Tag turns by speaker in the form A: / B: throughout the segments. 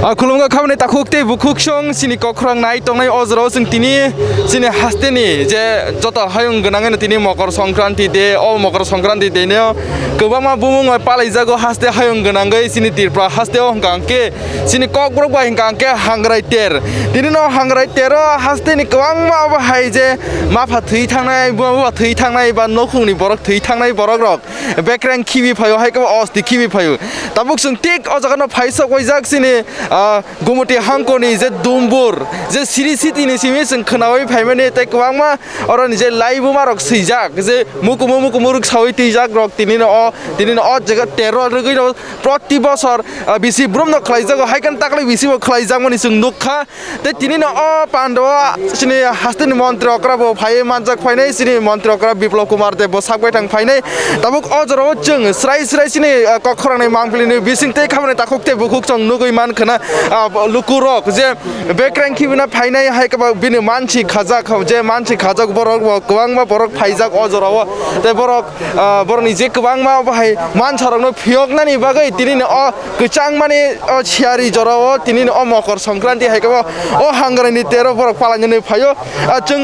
A: खुलुमगा खामने ताखुकते बुखुकसं सिनि कख्रांनाय तंनाय अजराव जों तिनि सिनि हास्तेनि जे जत हायं गोनाङैनो तिनि मकर संक्रान्ति दे मकर संक्रान्ति देनो गोबांमा बुमुङै पालायजागो हास्ते हायं गोनाङै सिनि तिरप्रा हास्तेयाव हंगांके सिनि ककब्रक बा हंगांके हांग्राय तेर तिनि न हांग्राय तेर हास्तेनि गोबांमा बाहाय जे माफा थै थांनाय बुवा थै थांनाय बा नखुंनि बरक थै थांनाय बरक रक बेक्रें खिबि फायो हायको अस्ति खिबि फायो ताबुक जों टिक अजागानो फाइसक वयजाक सिनि गुमति हांकोनि जे दुमबुर जे सिरि सिटिनि सिमि जों खोनावै फाइमाने तै गोबांमा अरनि जे लाइबो मारक सैजाक जे मुकुमु रुक सावै तैजाक रक तिनिनो अ जगा 13 रगैनो प्रति बছর बिसि ब्रह्म खलाइजागो हायकान ताकलै बिसिबो खलाइजागमनि जों नुखा तै तिनिनो अ पाण्डवा सिनि हास्तिनि मन्त्री अक्राबो फाय मानजाक फायनाय सिनि मन्त्री अक्रा बिप्लब कुमार देबो साकबाय थां फायनाय ताबुक अजराव जों स्राय सिनि कखरांनाय मांफ्लिनि बिसिंते खामानि ताखुकते बुखुक जों नुगै मानखना लुकुरक जे बेक्रेंखि बिना फायनाय हायका बिनो मानसि खाजाक जे मानसि खाजाक बरक गोबांमा बरक फायजाक अजराव ते बरनि जे गोबांमा बाहाय मानसारनो फियकनानि बागै तिनिनो अ गोचां माने छियारि जराव तिनिनो अ मकर संक्रान्ति हायका अ हांग्रानि 13 बरक पालायनो फायो जों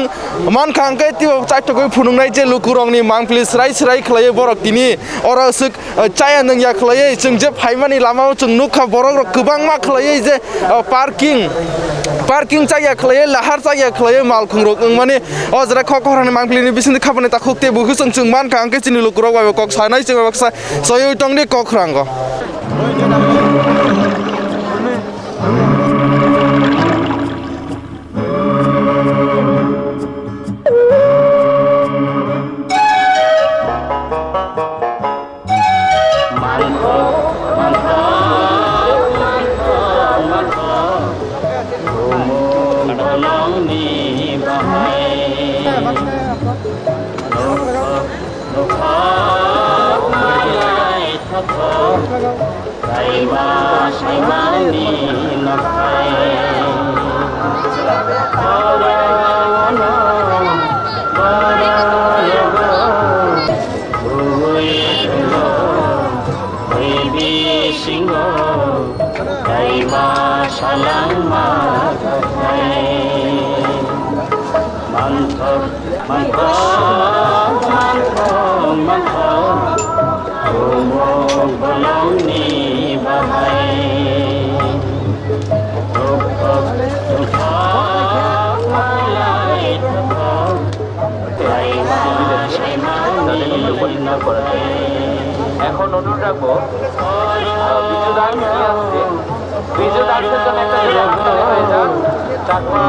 A: मानखांके तिव चाइटकै फुनुंनाय जे लुकुरंनि मांफ्लि स्राय खलायो बरक तिनि अरसुक चाया नंया खलायो जों जे फायमानि लामाव जों नुखा बरक गोबांमा खलायो जे पार्किं जायगा खलायो लाहार जायगा खलायो मालखुंरक माने अजरा खखरानि मांफ्लिनि बिसिनि खाबने ताखुकते बुखुसं जों मानखांके चिनि लुकुरक बाय कक सानाय जों बक्सा सय टंनि कखरांग
B: এখন অনুরোধ রাখবো বিজুদানের জন্য একটা হয়ে যাক চাকমা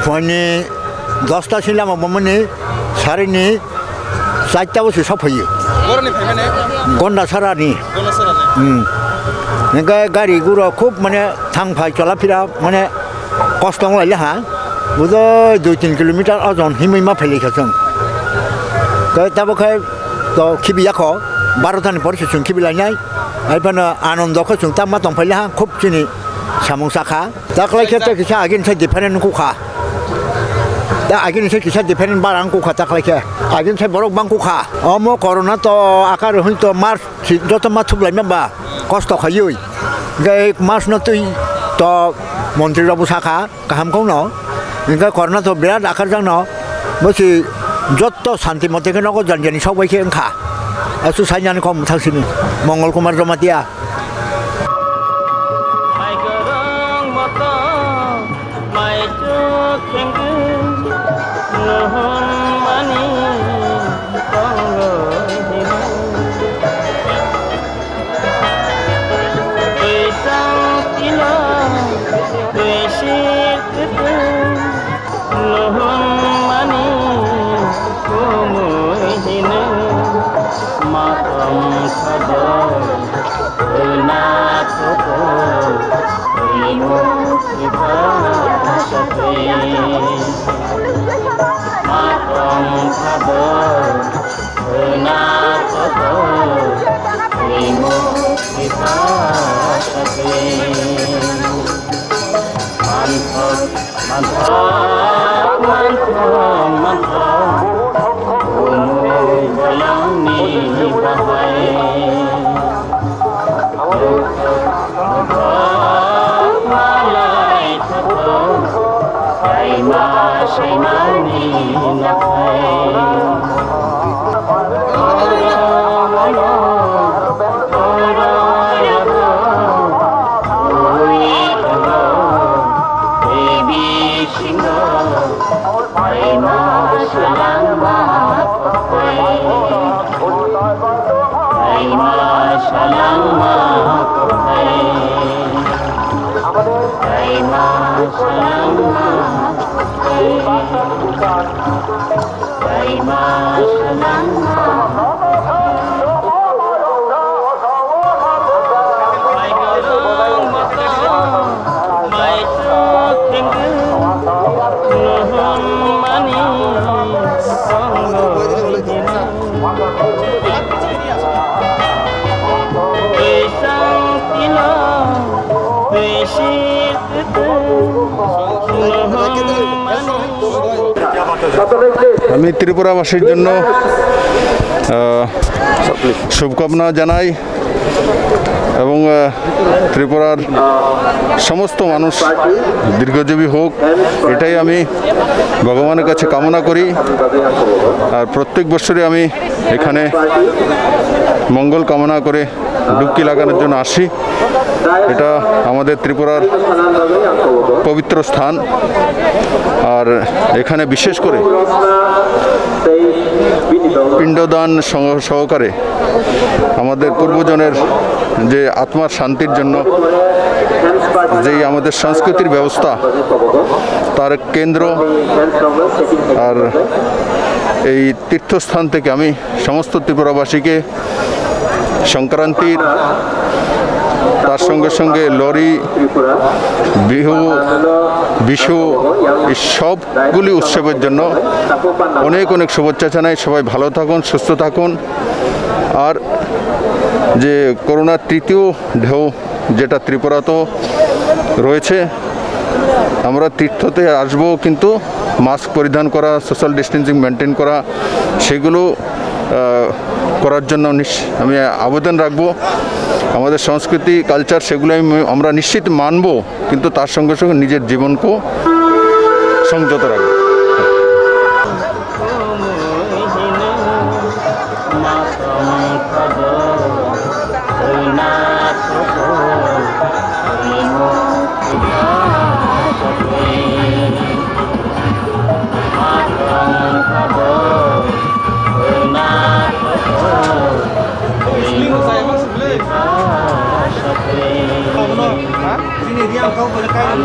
C: फुंनि 10टा सिलामा बमने सारिनि 4टा बसो सफैयो गन्दा सारानि गारि गुरा खूब माने थांफाय चलाफिरा माने कष्ट लायले हा बुदो 2-3 किलोमीटर अजन हिमैमा फैलेखा जों ताबखाय तो खिबियाखो 12टानि परसे जों खिबिलायनाय आइफानो आनन्दखौ जों तामा दंफायले हा खूब सिनि सामुसाखा दाखलाय खेते किसा आगिन से डिफरेंट कुखा दा आगिन से किसा डिफरेंट बारां कुखा दाखलायखे आगिन से बरक बां कुखा अमो कोरोना तो आकार हुइ तो मार्च जत मा थुबलायनबा कष्ट खायो गाय मास न तुई तो मन्त्री रबु साखा गाहामखौ न इनका कोरोना तो बिराद आकार जां न बसि जत शान्ति मते के नगो जानजानि सबैखे ओंखा असु साइनानि खम थांसिनि मंगल कुमार जमातिया
B: Mantap.
D: আমি ত্রিপুরাবাসীর জন্য শুভকামনা জানাই এবং ত্রিপুরার সমস্ত মানুষ দীর্ঘজীবী হোক এটাই আমি ভগবানের কাছে কামনা করি। আর প্রত্যেক বছরে আমি এখানে মঙ্গল কামনা করে ডুবকি লাগানোর জন্য আসি। এটা আমাদের ত্রিপুরার পবিত্র স্থান। আর এখানে বিশেষ করে পিণ্ডদান সহকারে আমাদের পূর্বজনের যে আত্মার শান্তির জন্য যেই আমাদের সংস্কৃতির ব্যবস্থা তার কেন্দ্র। আর এই তীর্থস্থান থেকে আমি সমস্ত ত্রিপুরাবাসীকে সংক্রান্তির তার সঙ্গে সঙ্গে লরি, বিহু, বিশু এই সবগুলি উৎসবের জন্য অনেক অনেক শুভেচ্ছা জানাই। সবাই ভালো থাকুন, সুস্থ থাকুন। আর যে করোনার তৃতীয় ঢেউ যেটা ত্রিপুরাতেও রয়েছে, আমরা তীর্থতে আসবো কিন্তু মাস্ক পরিধান করা, সোশ্যাল ডিস্টেন্সিং মেনটেন করা, সেগুলো করার জন্য আমি আবেদন রাখবো। আমাদের সংস্কৃতি কালচার সেগুলো আমরা নিশ্চিত মানব, কিন্তু তার সঙ্গে সঙ্গে নিজের জীবনকেও সংযত রাখবো।
A: Sini dia kau boleh kain